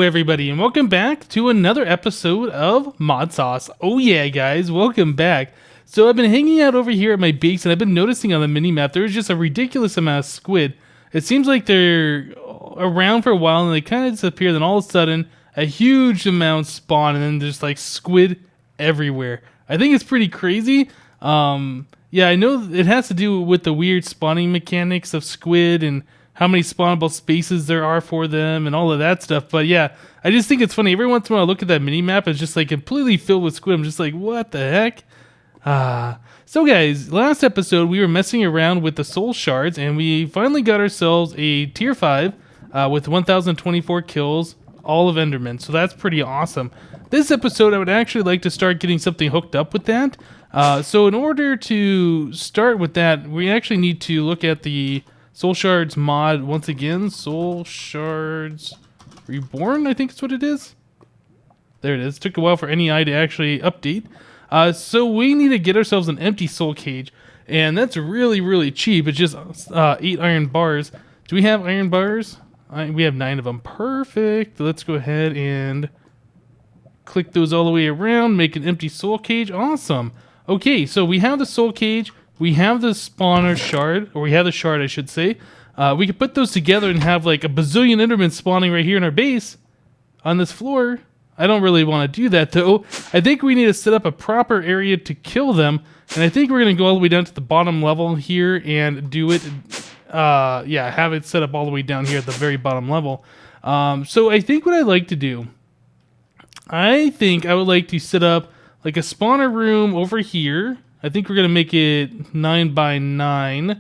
everybody, and welcome back to another episode of Modsauce. Oh yeah, guys, welcome back. So I've been hanging out over here at my base, and I've been noticing on the mini-map there's just a ridiculous amount of squid. It seems like they're around for a while, and they kind of disappear, then all of a sudden, a huge amount spawn, and then there's like squid everywhere. I think it's pretty crazy. Yeah, I know it has to do with the weird spawning mechanics of squid, and how many spawnable spaces there are for them and all of that stuff. But yeah, I just think it's funny. Every once in a while I look at that mini-map, it's just like completely filled with squid. I'm just like, what the heck? So guys, last episode we were messing around with the soul shards, and we finally got ourselves a tier 5 with 1024 kills, all of Enderman. So that's pretty awesome. This episode I would actually like to start getting something hooked up with that. So in order to start with that, we actually need to look at the Soul Shards mod once again. Soul Shards Reborn, I think is what it is. There it is. Took a while for NEI to actually update. So we need to get ourselves an empty soul cage, and that's really, really cheap. It's just 8 iron bars. Do we have iron bars? We have 9 of them. Perfect. Let's go ahead and click those all the way around. Make an empty soul cage. Awesome. Okay, so we have the soul cage. We have the spawner shard, or we have the shard, I should say. We could put those together and have like a bazillion Endermen spawning right here in our base on this floor. I don't really want to do that though. I think we need to set up a proper area to kill them, and I think we're going to go all the way down to the bottom level here and do it. Yeah, have it set up all the way down here at the very bottom level. So I think what I'd like to do, I think I would like to set up like a spawner room over here. I think we're going to make it 9 by 9,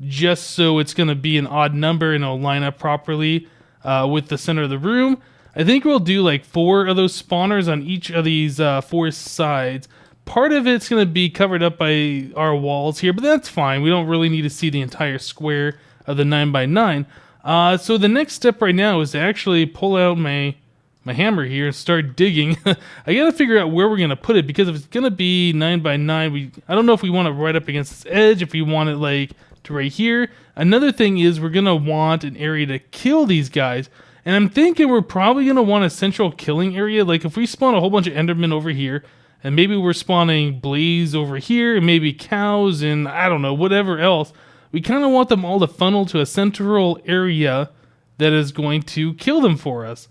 just so it's going to be an odd number and it'll line up properly with the center of the room. I think we'll do like 4 of those spawners on each of these 4 sides. Part of it's going to be covered up by our walls here, but that's fine. We don't really need to see the entire square of the 9 by 9. So the next step right now is to actually pull out my hammer here and start digging. I gotta figure out where we're gonna put it, because if it's gonna be 9 by 9, I don't know if we want it right up against this edge, if we want it like to right here. Another thing is we're gonna want an area to kill these guys, and I'm thinking we're probably gonna want a central killing area. Like if we spawn a whole bunch of Endermen over here, and maybe we're spawning Blaze over here, and maybe cows, and I don't know, whatever else, we kind of want them all to funnel to a central area that is going to kill them for us.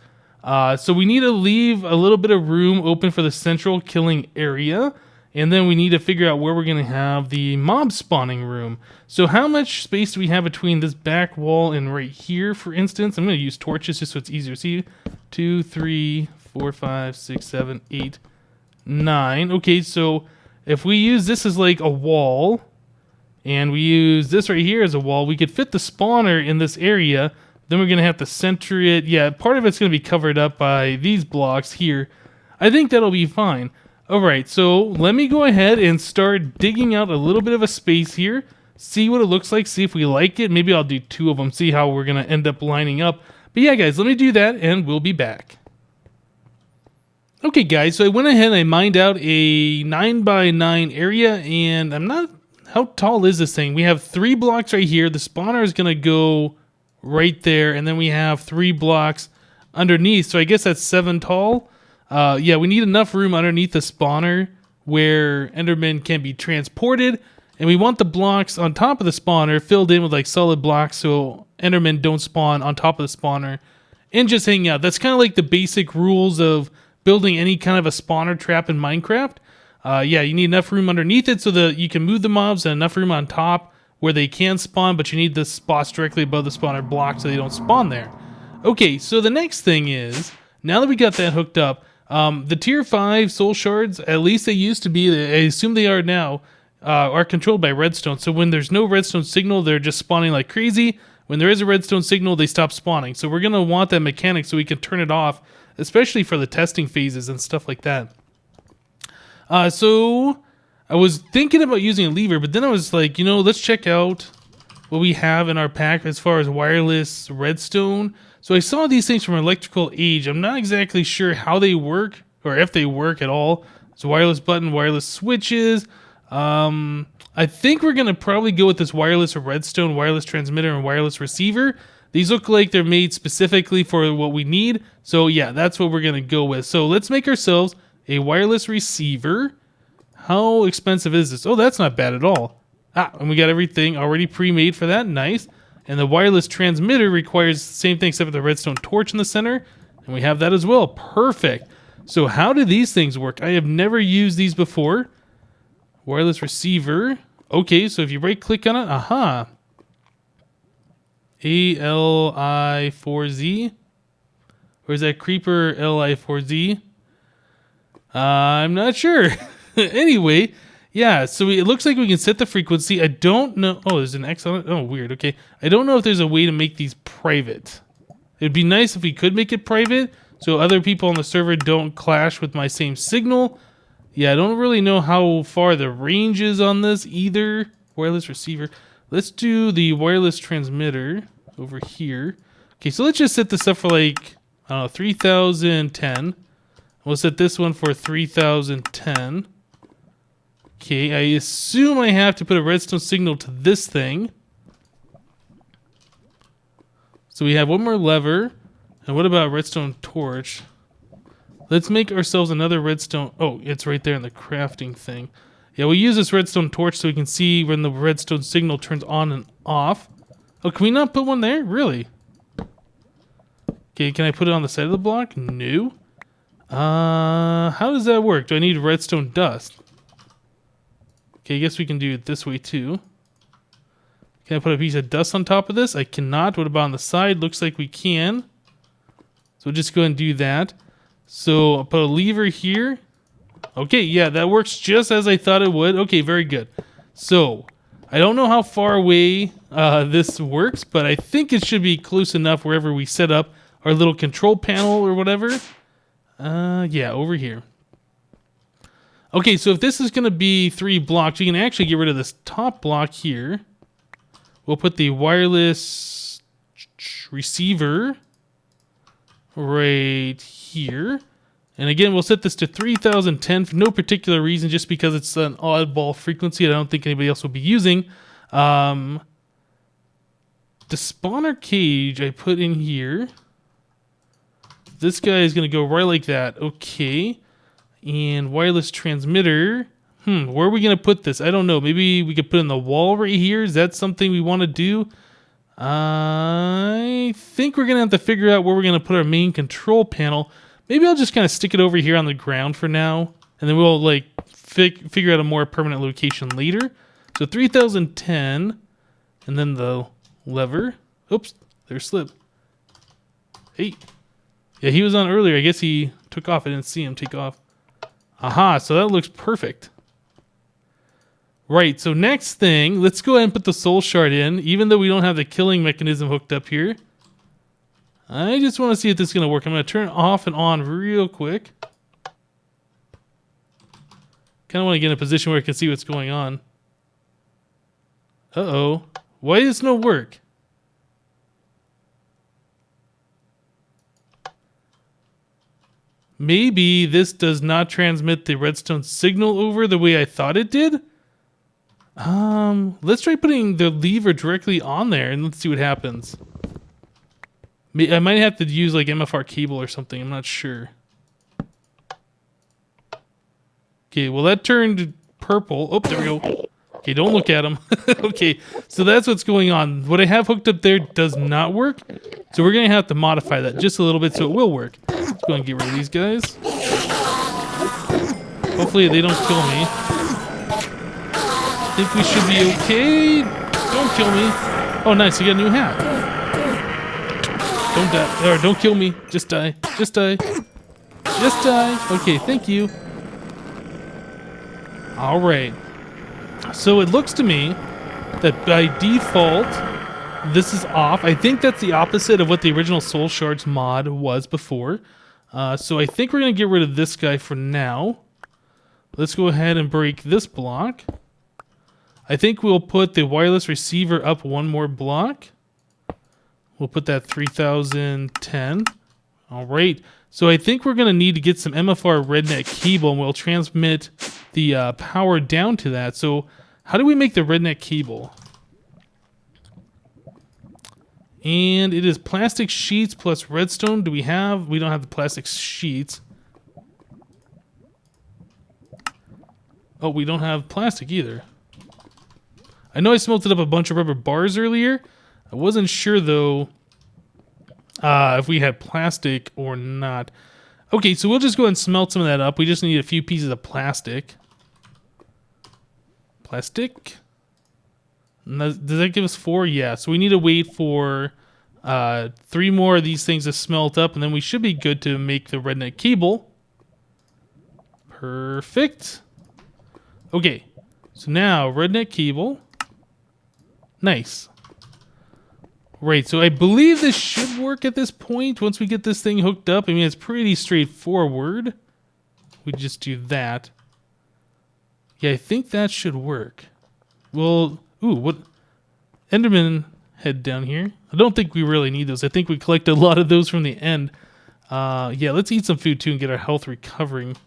So we need to leave a little bit of room open for the central killing area, and then we need to figure out where we're going to have the mob spawning room. So how much space do we have between this back wall and right here, for instance? I'm going to use torches just so it's easier to see. 2, 3, 4, 5, 6, 7, 8, 9. Okay, so if we use this as like a wall, and we use this right here as a wall, we could fit the spawner in this area. Then we're going to have to center it. Yeah, part of it's going to be covered up by these blocks here. I think that'll be fine. Alright, so let me go ahead and start digging out a little bit of a space here. See what it looks like, see if we like it. Maybe I'll do 2 of them, see how we're going to end up lining up. But yeah, guys, let me do that, and we'll be back. Okay, guys, so I went ahead and I mined out a 9 by 9 area, and I'm not... How tall is this thing? We have 3 blocks right here. The spawner is going to go right there, and then we have 3 blocks underneath, so I guess that's 7 tall. Yeah, we need enough room underneath the spawner where Endermen can be transported, and we want the blocks on top of the spawner filled in with like solid blocks so Endermen don't spawn on top of the spawner and just hang out. That's kind of like the basic rules of building any kind of a spawner trap in Minecraft. Yeah, you need enough room underneath it so that you can move the mobs, and enough room on top where they can spawn, but you need the spots directly above the spawner block so they don't spawn there. Okay, so the next thing is, now that we got that hooked up, the tier 5 soul shards, at least they used to be, I assume they are now, are controlled by redstone. So when there's no redstone signal, they're just spawning like crazy. When there is a redstone signal, they stop spawning. So we're going to want that mechanic so we can turn it off, especially for the testing phases and stuff like that. So I was thinking about using a lever, but then I was like, you know, let's check out what we have in our pack as far as wireless redstone. So I saw these things from Electrical Age. I'm not exactly sure how they work, or if they work at all. So wireless button, wireless switches. I think we're going to probably go with this wireless redstone, wireless transmitter, and wireless receiver. These look like they're made specifically for what we need. So yeah, that's what we're going to go with. So let's make ourselves a wireless receiver. How expensive is this? Oh, that's not bad at all. And we got everything already pre-made for that. Nice. And the wireless transmitter requires the same thing except for the redstone torch in the center. And we have that as well. Perfect. So how do these things work? I have never used these before. Wireless receiver. Okay, so if you right click on it, aha. ALI4Z. Or is that Creeper LI4Z? I'm not sure. Anyway, yeah, so it looks like we can set the frequency. I don't know. Oh, there's an X on it. Oh, weird. Okay. I don't know if there's a way to make these private. It'd be nice if we could make it private so other people on the server don't clash with my same signal. Yeah, I don't really know how far the range is on this either. Wireless receiver. Let's do the wireless transmitter over here. Okay, so let's just set this up for like, I don't know, 3010. We'll set this one for 3010. Okay, I assume I have to put a redstone signal to this thing. So we have one more lever. And what about redstone torch? Let's make ourselves another redstone. Oh, it's right there in the crafting thing. Yeah, we'll use this redstone torch so we can see when the redstone signal turns on and off. Oh, can we not put one there? Really? Okay, can I put it on the side of the block? No. How does that work? Do I need redstone dust? Okay, I guess we can do it this way too. Can I put a piece of dust on top of this? I cannot. What about on the side? Looks like we can. So we'll just go ahead and do that. So I'll put a lever here. Okay, yeah, that works just as I thought it would. Okay, very good. So I don't know how far away this works, but I think it should be close enough wherever we set up our little control panel or whatever. Yeah, over here. Okay, so if this is going to be 3 blocks, we can actually get rid of this top block here. We'll put the wireless receiver right here. And again, we'll set this to 3010 for no particular reason, just because it's an oddball frequency I don't think anybody else will be using. The spawner cage I put in here. This guy is going to go right like that. Okay. And wireless transmitter. Where are we going to put this? I don't know. Maybe we could put it in the wall right here. Is that something we want to do? I think we're going to have to figure out where we're going to put our main control panel. Maybe I'll just kind of stick it over here on the ground for now. And then we'll like figure out a more permanent location later. So 3010. And then the lever. Oops. There's slip. Hey. Yeah, he was on earlier. I guess he took off. I didn't see him take off. Aha. So that looks perfect. Right, so next thing, let's go ahead and put the soul shard in, even though we don't have the killing mechanism hooked up here. I just want to see if this is going to work. I'm going to turn it off and on real quick. Kind of want to get in a position where I can see what's going on. Uh-oh. Why does this not work? Maybe this does not transmit the redstone signal over the way I thought it did? Let's try putting the lever directly on there and let's see what happens. I might have to use like MFR cable or something. I'm not sure. Okay, well that turned purple. Oh, there we go. Okay, don't look at him. Okay, so that's what's going on. What I have hooked up there does not work. So we're going to have to modify that just a little bit so it will work. Let's go and get rid of these guys. Hopefully they don't kill me. I think we should be okay. Don't kill me. Oh, nice. I got a new hat. Don't die. Or don't kill me. Just die. Just die. Just die. Okay, thank you. All right. So it looks to me that by default, this is off. I think that's the opposite of what the original Soul Shards mod was before. So I think we're going to get rid of this guy for now. Let's go ahead and break this block. I think we'll put the wireless receiver up one more block. We'll put that 3010. All right. So I think we're going to need to get some MFR redneck cable and we'll transmit the power down to that. So how do we make the redneck cable? And it is plastic sheets plus redstone. We don't have the plastic sheets. Oh, we don't have plastic either. I know I smelted up a bunch of rubber bars earlier. I wasn't sure though if we had plastic or not. Okay, so we'll just go ahead and smelt some of that up. We just need a few pieces of plastic. Plastic. Does that give us 4? Yeah, so we need to wait for 3 more of these things to smelt up, and then we should be good to make the redneck cable. Perfect. Okay, so now redneck cable. Nice. Right, so I believe this should work at this point once we get this thing hooked up. I mean, it's pretty straightforward. We just do that. Yeah, I think that should work. Well, ooh, what? Enderman head down here. I don't think we really need those. I think we collected a lot of those from the end. Yeah, let's eat some food too and get our health recovering.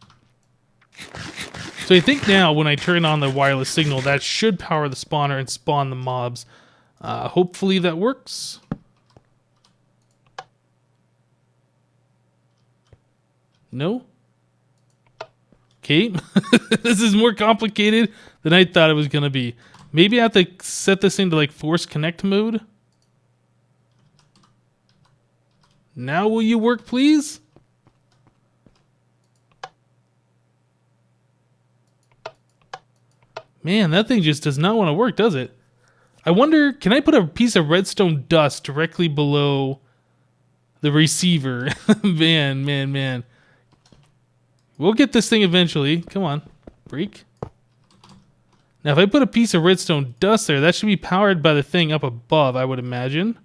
So I think now when I turn on the wireless signal, that should power the spawner and spawn the mobs. Hopefully that works. No? Okay. This is more complicated than I thought it was going to be. Maybe I have to set this into like force connect mode. Now will you work, please? Man, that thing just does not want to work, does it? I wonder, can I put a piece of redstone dust directly below the receiver? Man. We'll get this thing eventually. Come on, break. Now, if I put a piece of redstone dust there, that should be powered by the thing up above, I would imagine.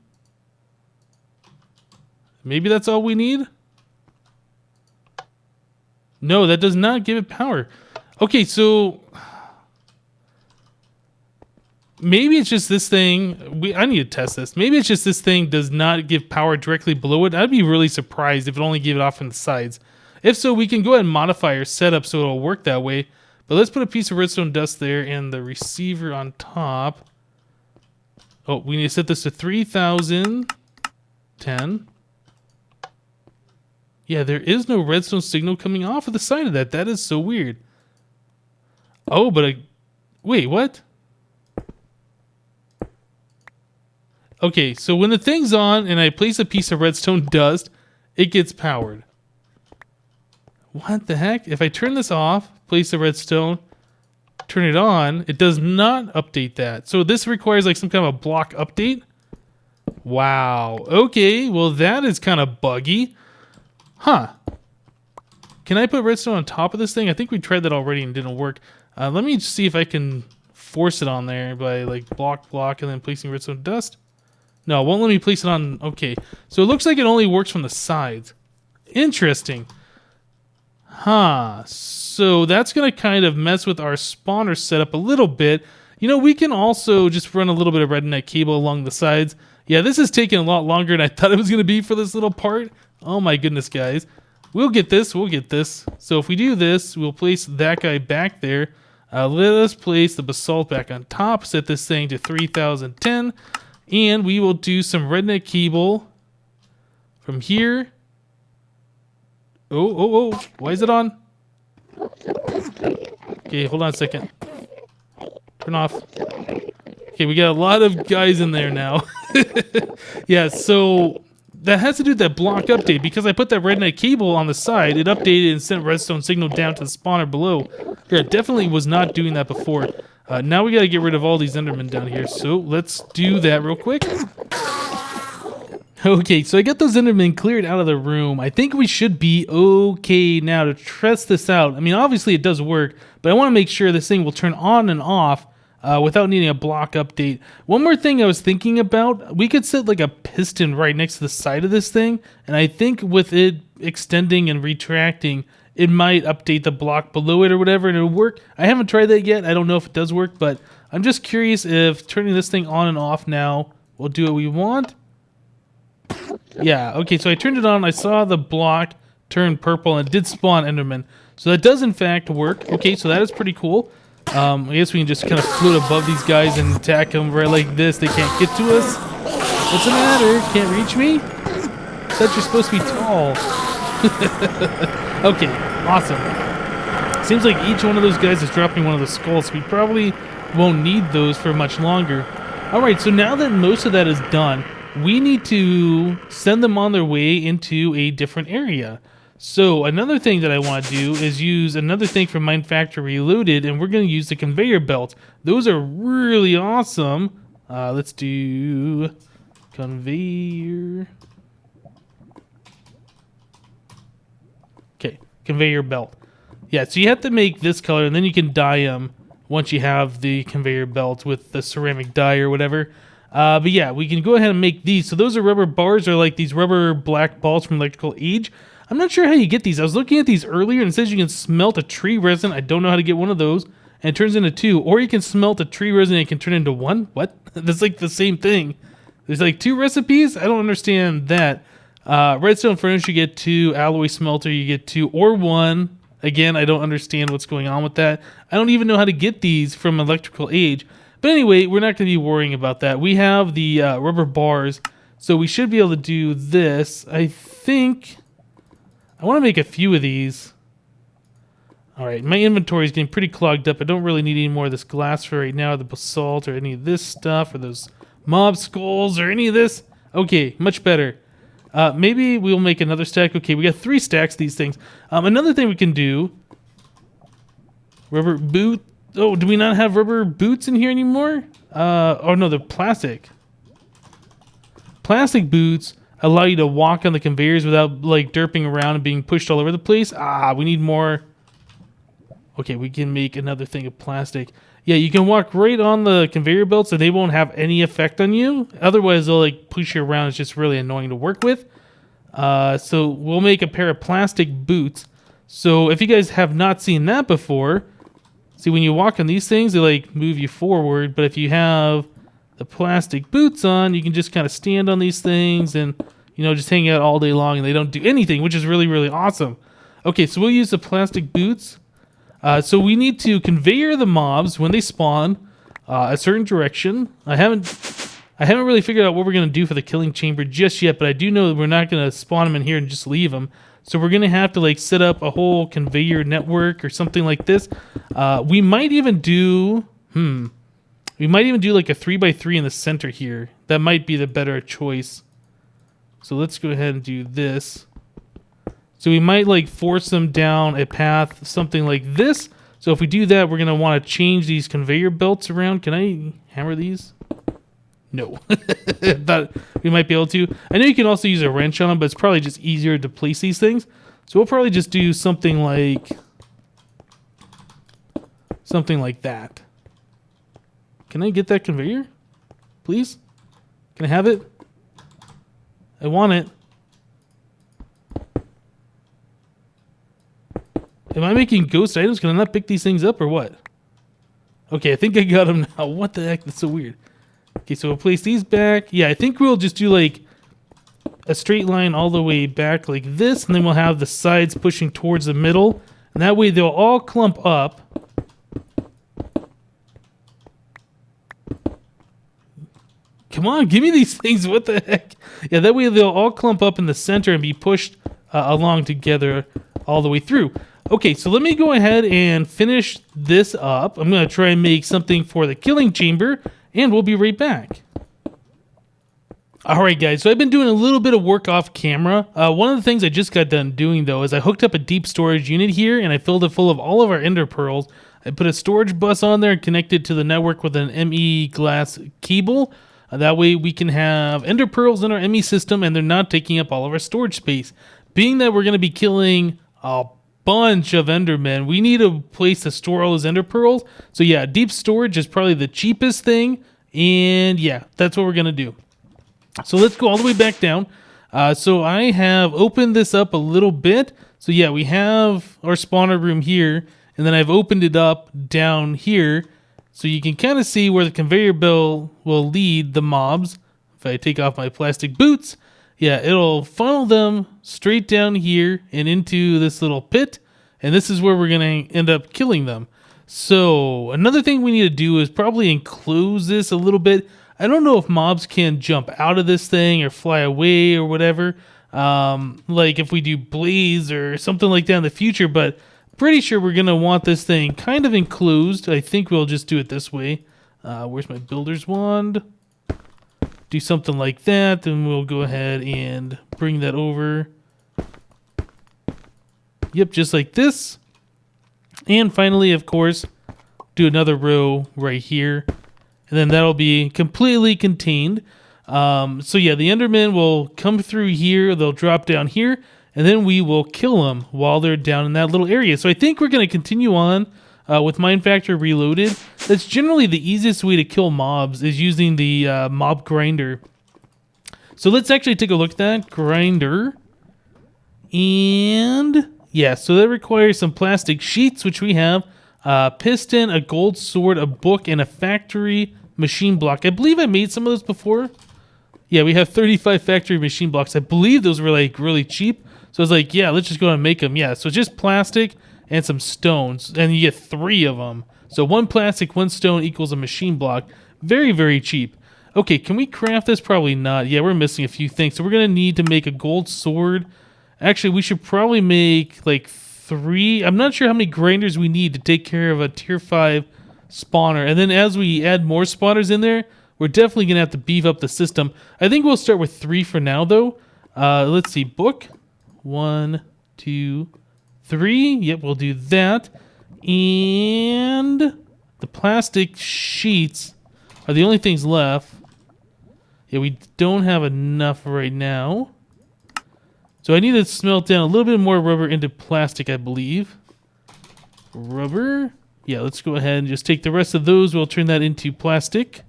Maybe that's all we need? No, that does not give it power. Okay, so maybe it's just this thing. I need to test this. Maybe it's just this thing does not give power directly below it. I'd be really surprised if it only gave it off on the sides. If so, we can go ahead and modify our setup so it'll work that way. But let's put a piece of redstone dust there and the receiver on top. Oh, we need to set this to 3010. Yeah, there is no redstone signal coming off of the side of that. That is so weird. Oh, but wait, what? Okay, so when the thing's on and I place a piece of redstone dust, it gets powered. What the heck? If I turn this off, place the redstone, turn it on, it does not update that. So this requires like some kind of a block update. Wow. Okay, well that is kind of buggy. Huh. Can I put redstone on top of this thing? I think we tried that already and didn't work. Let me see if I can force it on there by like block and then placing redstone dust. No, it won't let me place it on. Okay, so it looks like it only works from the sides. Interesting. Huh. So that's going to kind of mess with our spawner setup a little bit. You know, we can also just run a little bit of redneck cable along the sides. Yeah, this is taking a lot longer than I thought it was going to be for this little part. Oh my goodness, guys. We'll get this. So if we do this, we'll place that guy back there. Let us place the basalt back on top. Set this thing to 3010. And we will do some redneck cable from here. Oh. Why is it on? Okay, hold on a second. Turn off. Okay, we got a lot of guys in there now. Yeah, so that has to do with that block update. Because I put that redneck cable on the side, it updated and sent redstone signal down to the spawner below. Yeah, it definitely was not doing that before. Now we got to get rid of all these Endermen down here. So let's do that real quick. Okay, so I got those Endermen cleared out of the room. I think we should be okay now to test this out. I mean, obviously it does work, but I want to make sure this thing will turn on and off without needing a block update. One more thing I was thinking about, we could set like a piston right next to the side of this thing, and I think with it extending and retracting, it might update the block below it or whatever, and it'll work. I haven't tried that yet. I don't know if it does work, but I'm just curious if turning this thing on and off now will do what we want. Yeah, okay, so I turned it on. I saw the block turn purple, and it did spawn Enderman. So that does, in fact, work. Okay, so that is pretty cool. I guess we can just kind of float above these guys and attack them right like this. They can't get to us. What's the matter? Can't reach me? I thought you're supposed to be tall. Okay, awesome. Seems like each one of those guys is dropping one of the skulls. So we probably won't need those for much longer. Alright, so now that most of that is done, we need to send them on their way into a different area. So another thing that I want to do is use another thing from Minecraft Reloaded, and we're going to use the conveyor belts. Those are really awesome. Let's do conveyor. Okay, conveyor belt. Yeah, so you have to make this color, and then you can dye them once you have the conveyor belt with the ceramic dye or whatever. But yeah, we can go ahead and make these. So those are rubber bars, or like these rubber black balls from Electrical Age. I'm not sure how you get these. I was looking at these earlier, and it says you can smelt a tree resin. I don't know how to get one of those. And it turns into 2. Or you can smelt a tree resin and it can turn into 1. What? That's like the same thing. There's like 2 recipes? I don't understand that. Redstone furnace, you get 2. Alloy smelter, you get 2 or 1. Again, I don't understand what's going on with that. I don't even know how to get these from Electrical Age. But anyway, we're not going to be worrying about that. We have the rubber bars, so we should be able to do this. I think I want to make a few of these. All right, my inventory is getting pretty clogged up. I don't really need any more of this glass for right now, the basalt or any of this stuff, or those mob skulls or any of this. Okay, much better. Maybe we'll make another stack. Okay, we got 3 stacks of these things. Another thing we can do, rubber boot. Oh, do we not have rubber boots in here anymore? Oh no, they're plastic. Plastic boots allow you to walk on the conveyors without like derping around and being pushed all over the place. We need more. Okay, we can make another thing of plastic. Yeah, you can walk right on the conveyor belts and they won't have any effect on you. Otherwise, they'll like push you around. It's just really annoying to work with. So we'll make a pair of plastic boots. So if you guys have not seen that before, see when you walk on these things, they like move you forward. But if you have the plastic boots on, you can just kind of stand on these things and, you know, just hang out all day long and they don't do anything, which is really, really awesome. Okay, so we'll use the plastic boots. So we need to conveyor the mobs when they spawn a certain direction. I haven't really figured out what we're going to do for the killing chamber just yet, but I do know that we're not going to spawn them in here and just leave them. So we're going to have to like set up a whole conveyor network or something like this. We might even do like a 3x3 in the center here. That might be the better choice. So let's go ahead and do this. So we might like force them down a path, something like this. So if we do that, we're going to want to change these conveyor belts around. Can I hammer these? No. Thought we might be able to. I know you can also use a wrench on them, but it's probably just easier to place these things. So we'll probably just do something like that. Can I get that conveyor? Please? Can I have it? I want it. Am I making ghost items? Can I not pick these things up or what? Okay, I think I got them now. What the heck? That's so weird. Okay, so we'll place these back. Yeah, I think we'll just do like a straight line all the way back like this, and then we'll have the sides pushing towards the middle. And that way they'll all clump up. Come on, give me these things. What the heck? Yeah, that way they'll all clump up in the center and be pushed along together all the way through. Okay, so let me go ahead and finish this up. I'm going to try and make something for the killing chamber, and we'll be right back. Alright guys, so I've been doing a little bit of work off camera. One of the things I just got done doing though is I hooked up a deep storage unit here and I filled it full of all of our ender pearls. I put a storage bus on there and connected to the network with an ME glass cable. That way we can have ender pearls in our ME system and they're not taking up all of our storage space. Being that we're going to be killing a bunch of Endermen, we need a place to store all those ender pearls. So yeah, deep storage is probably the cheapest thing. And yeah, that's what we're going to do. So let's go all the way back down. So I have opened this up a little bit. So yeah, we have our spawner room here. And then I've opened it up down here. So you can kind of see where the conveyor belt will lead the mobs. If I take off my plastic boots, yeah, it'll funnel them straight down here and into this little pit. And this is where we're going to end up killing them. So another thing we need to do is probably enclose this a little bit. I don't know if mobs can jump out of this thing or fly away or whatever. Like if we do blaze or something like that in the future, but pretty sure we're going to want this thing kind of enclosed. I think we'll just do it this way. Where's my builder's wand? Do something like that, then we'll go ahead and bring that over. Yep, just like this. And finally, of course, do another row right here. And then that'll be completely contained. So yeah, the Endermen will come through here, they'll drop down here, and then we will kill them while they're down in that little area. So I think we're going to continue on with Minefactor Reloaded. That's generally the easiest way to kill mobs, is using the mob grinder. So let's actually take a look at that. Grinder. And yeah, so that requires some plastic sheets, which we have. Piston, a gold sword, a book, and a factory machine block. I believe I made some of those before. Yeah, we have 35 factory machine blocks. I believe those were like really cheap. So I was like, yeah, let's just go and make them. Yeah, so just plastic and some stones. And you get 3 of them. So 1 plastic, 1 stone equals a machine block. Very, very cheap. Okay, can we craft this? Probably not. Yeah, we're missing a few things. So we're going to need to make a gold sword. Actually, we should probably make like 3. I'm not sure how many grinders we need to take care of a tier 5 spawner. And then as we add more spawners in there, we're definitely going to have to beef up the system. I think we'll start with 3 for now, though. Let's see. Book. 1, 2, 3. Yep, we'll do that. And the plastic sheets are the only things left. Yeah, we don't have enough right now. So I need to smelt down a little bit more rubber into plastic, I believe. Rubber. Yeah, let's go ahead and just take the rest of those. We'll turn that into plastic.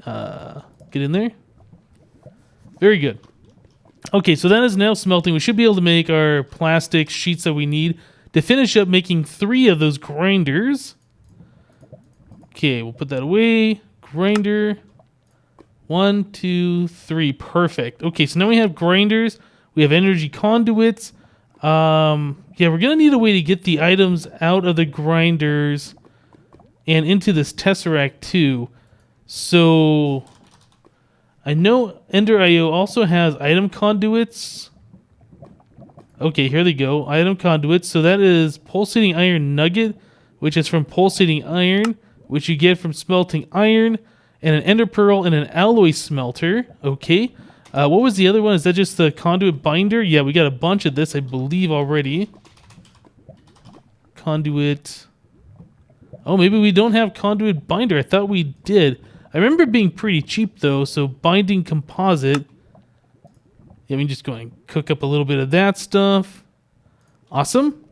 Get in there. Very good. Okay, so that is now smelting. We should be able to make our plastic sheets that we need to finish up making 3 of those grinders. Okay, we'll put that away. Grinder. 1, 2, 3. Perfect. Okay, so now we have grinders. We have energy conduits. Yeah, we're going to need a way to get the items out of the grinders and into this tesseract too. So I know Ender.io also has item conduits. Okay, here they go. Item conduits. So that is pulsating iron nugget, which is from pulsating iron, which you get from smelting iron, and an ender pearl and an alloy smelter. Okay. What was the other one? Is that just the conduit binder? Yeah, we got a bunch of this, I believe, already. Conduit. Oh, maybe we don't have conduit binder. I thought we did. I remember it being pretty cheap, though, so binding composite. Yeah, we can just go and cook up a little bit of that stuff. Awesome.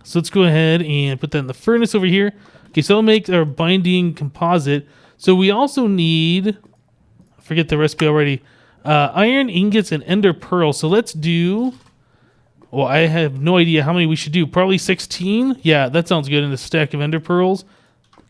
So let's go ahead and put that in the furnace over here. Okay, so I'll make our binding composite. So we also need... I forget the recipe already. Iron ingots and ender pearl. So let's do... Well, I have no idea how many we should do. Probably 16? Yeah, that sounds good in a stack of ender pearls.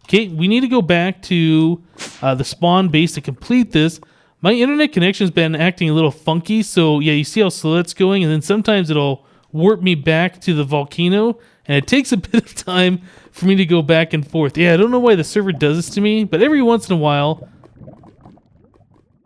Okay, we need to go back to the spawn base to complete this. My internet connection's been acting a little funky, so yeah, you see how slow it's going, and then sometimes it'll warp me back to the volcano, and it takes a bit of time for me to go back and forth. Yeah, I don't know why the server does this to me, but every once in a while...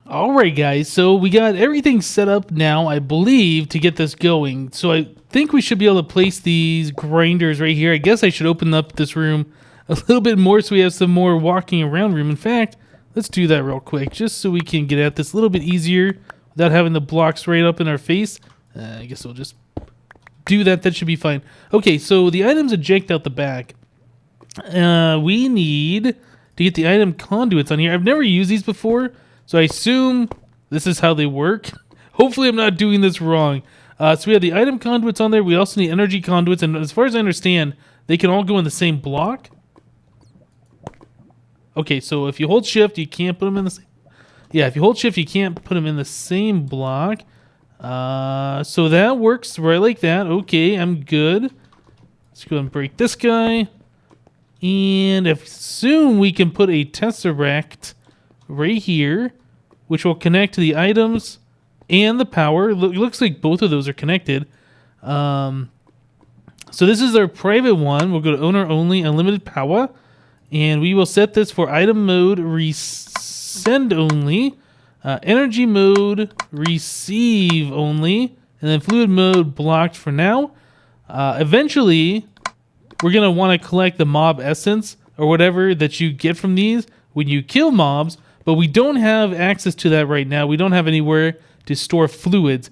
Alright guys, so we got everything set up now, I believe, to get this going. So I think we should be able to place these grinders right here. I guess I should open up this room a little bit more so we have some more walking around room. In fact, let's do that real quick, just so we can get at this a little bit easier without having the blocks right up in our face. I guess we'll just do that. That should be fine. Okay, so the items eject out the back. We need to get the item conduits on here. I've never used these before, so I assume this is how they work. Hopefully I'm not doing this wrong. So we have the item conduits on there. We also need energy conduits, and as far as I understand, they can all go in the same block. Okay, so if you hold shift, you can't put them in the same... Yeah, if you hold shift, you can't put them in the same block. So that works right like that. Okay, I'm good. Let's go ahead and break this guy. And soon we can put a tesseract right here, which will connect to the items and the power. It looks like both of those are connected. So this is our private one. We'll go to owner only, unlimited power. And we will set this for item mode send only. Energy mode, receive only. And then fluid mode, blocked for now. Eventually, we're going to want to collect the mob essence or whatever that you get from these when you kill mobs. But we don't have access to that right now. We don't have anywhere to store fluids.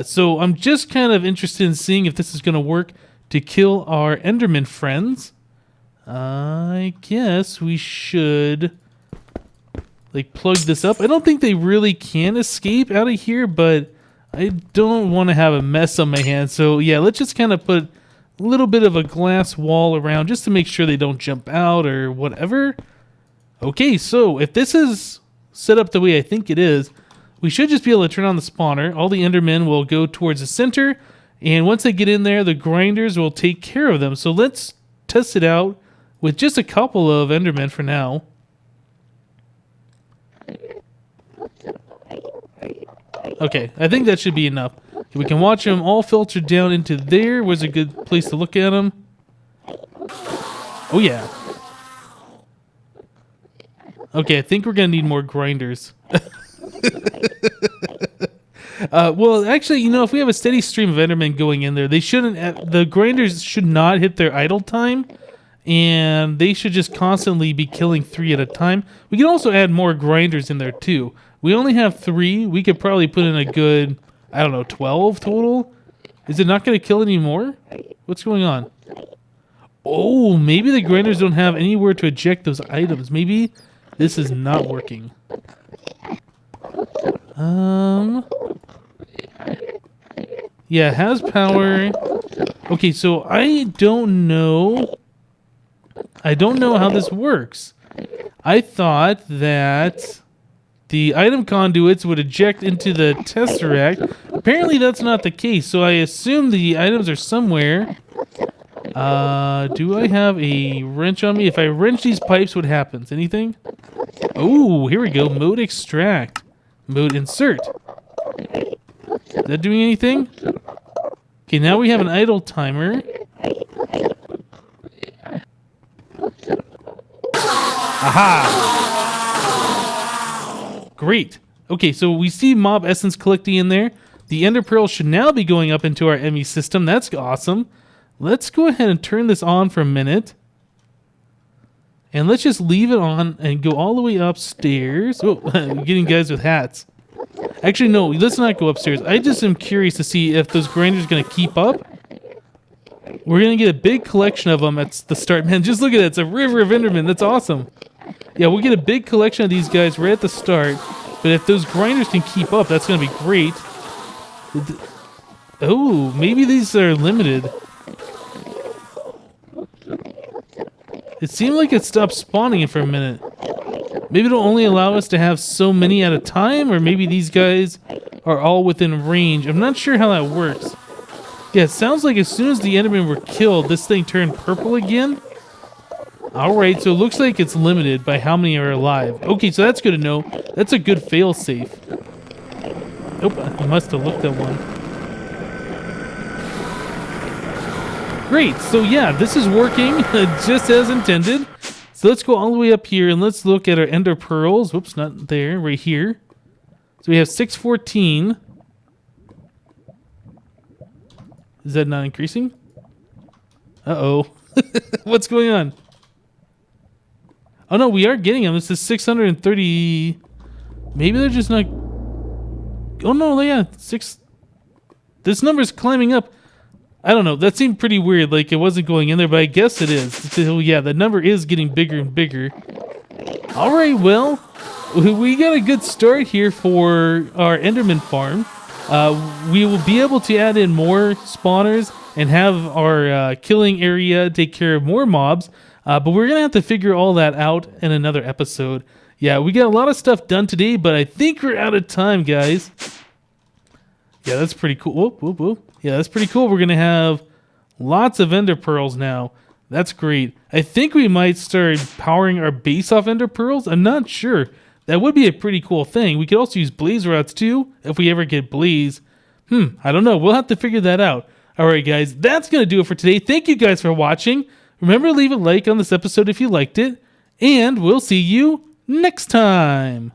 So I'm just kind of interested in seeing if this is going to work to kill our Enderman friends. I guess we should like plug this up. I don't think they really can escape out of here, but I don't want to have a mess on my hands. So yeah, let's just kind of put a little bit of a glass wall around just to make sure they don't jump out or whatever. Okay, so if this is set up the way I think it is, we should just be able to turn on the spawner. All the Endermen will go towards the center, and once they get in there, the grinders will take care of them. So let's test it out with just a couple of Endermen for now. Okay, I think that should be enough. We can watch them all filter down into there. Where's a good place to look at them? Oh, yeah. Okay, I think we're going to need more grinders. Well, actually, you know, if we have a steady stream of Endermen going in there, they shouldn't. The grinders should not hit their idle time, and they should just constantly be killing 3 at a time. We can also add more grinders in there too. We only have 3. We could probably put in a good, I don't know, 12 total. Is it not going to kill any more? What's going on? Oh, maybe the grinders don't have anywhere to eject those items. Maybe this is not working. Yeah, it has power. Okay, so I don't know how this works. I thought that the item conduits would eject into the tesseract. Apparently that's not the case, so I assume the items are somewhere. Do I have a wrench on me? If I wrench these pipes, what happens? Anything? Oh, here we go. Mode extract. Mode insert. Is that doing anything? Okay, now we have an idle timer. Aha! Great. Okay, so we see mob essence collecting in there. The ender pearl should now be going up into our ME system. That's awesome. Let's go ahead and turn this on for a minute. And let's just leave it on and go all the way upstairs. Oh, I'm getting guys with hats. Actually, no, let's not go upstairs. I just am curious to see if those grinders are going to keep up. We're going to get a big collection of them at the start. Man, just look at it. It's a river of Endermen. That's awesome. Yeah, we'll get a big collection of these guys right at the start. But if those grinders can keep up, that's going to be great. Oh, maybe these are limited. It seemed like it stopped spawning for a minute. Maybe it'll only allow us to have so many at a time, or maybe these guys are all within range. I'm not sure how that works. Yeah, it sounds like as soon as the Endermen were killed, this thing turned purple again. Alright, so it looks like it's limited by how many are alive. Okay, so that's good to know. That's a good fail-safe. Nope, I must have looked at one. Great, so yeah, this is working just as intended. So let's go all the way up here and let's look at our ender pearls. Whoops, not there, right here. So we have 614. Is that not increasing? Uh-oh. What's going on? Oh no, we are getting them. This is 630. Maybe they're just not... Oh no, yeah, 6... This number's climbing up. I don't know. That seemed pretty weird. Like it wasn't going in there, but I guess it is. So yeah, the number is getting bigger and bigger. All right, well, we got a good start here for our Enderman farm. We will be able to add in more spawners and have our killing area take care of more mobs. But we're going to have to figure all that out in another episode. Yeah, we got a lot of stuff done today, but I think we're out of time, guys. Yeah, that's pretty cool. Whoop, whoop, whoop. Yeah, that's pretty cool. We're going to have lots of ender pearls now. That's great. I think we might start powering our base off ender pearls. I'm not sure. That would be a pretty cool thing. We could also use blaze rods too if we ever get blaze. I don't know. We'll have to figure that out. All right, guys. That's going to do it for today. Thank you guys for watching. Remember to leave a like on this episode if you liked it. And we'll see you next time.